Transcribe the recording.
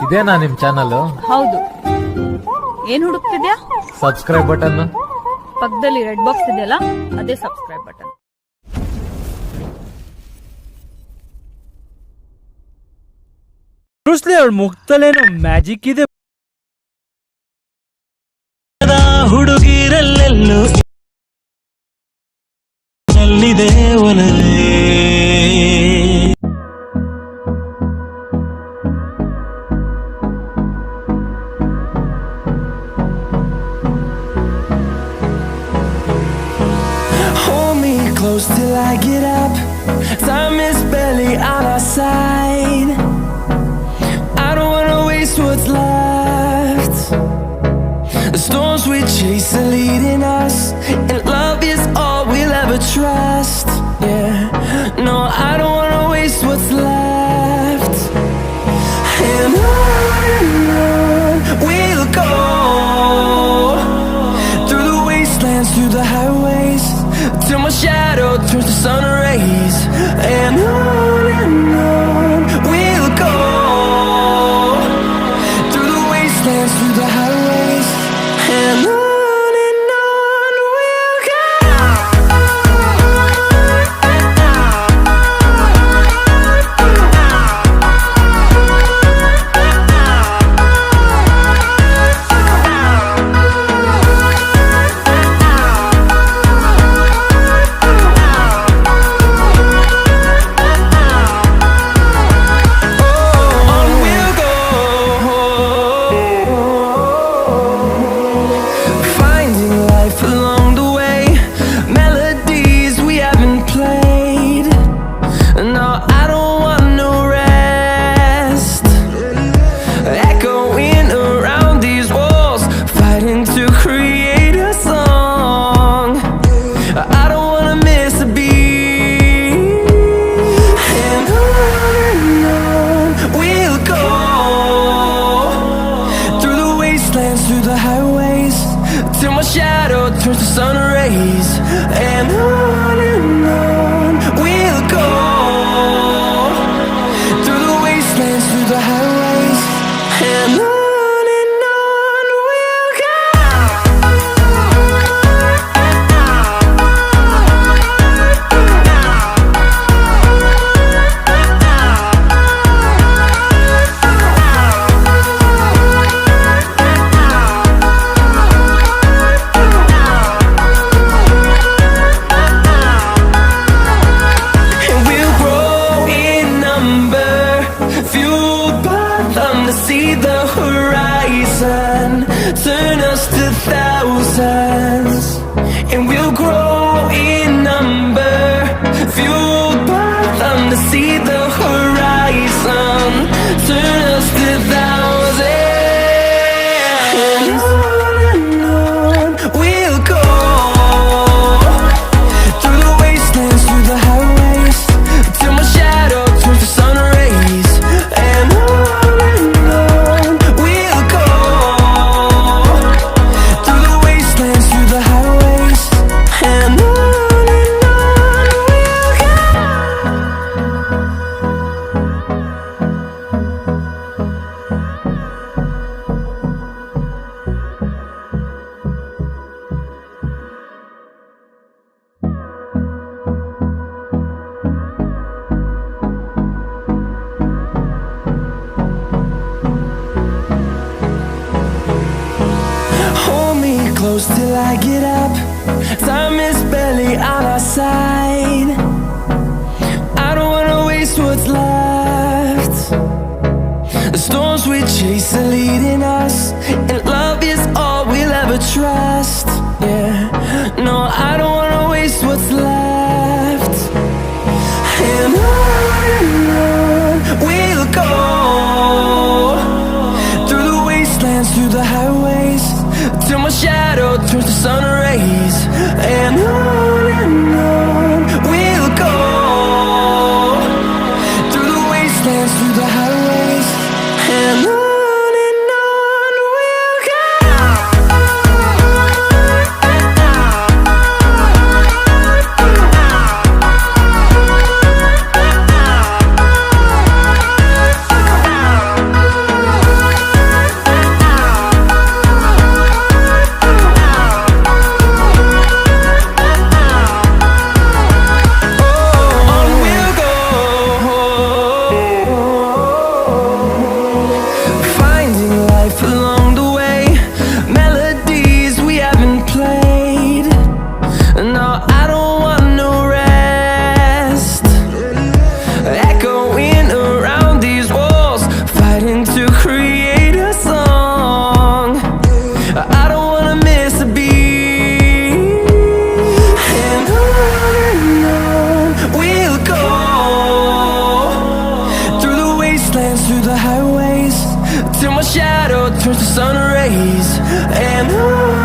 ಇದೇನಾ ನಿಮ್ ಚಾನಲ್? ಹೌದು. ಏನ್ ಹುಡುಕ್ತಿದ್ಯಾ? Subscribe button. ಪಕ್ಕದಲ್ಲಿ ರೆಡ್ ಬಾಕ್ಸ್ ಇದೆಯಲ್ಲ, ಅದೇ ಸಬ್ಸ್ಕ್ರೈಬ್ ಬಟನ್. ಅವಳ ಮುಖದಲ್ಲೇನೋ ಮ್ಯಾಜಿಕ್ ಇದೆ. ಹುಡುಗಿರಲ್ಲೆಲ್ಲೂ ಅಲ್ಲಿದೆ ಒಲವೇ. Hold me close till I get up. Time is barely on our side. I don't wanna waste what's left. The storms we chase are leading us, and love is all we'll ever trust. Yeah, no, I don't wanna waste what's left. And on we'll go, through the wastelands, through the highways, till my shadow turns to sun rays. And on we'll go, through the wastelands, through the highways, and on we'll go. Through the highways, till my shadow turns to sun rays. And on we'll go, through the wastelands, through the highways, and on we'll go. See the horizon, turn us to thousands, and we'll grow in number, fueled by them to see the horizon, turn us to thousands, and on we'll go, through the wastelands, through the highways, till my shadow turns to sun rays. And close till I get up. Time is barely on our side. I don't wanna waste what's left. The storms we chase are leading us, and love is all we'll ever trust. Yeah, no, I don't wanna waste what's left. And on we'll go, through the wastelands, through the highways, till my shadow turns to sun rays. And on we'll go, through the wastelands, through the highways, and on we'll go. ways, and on.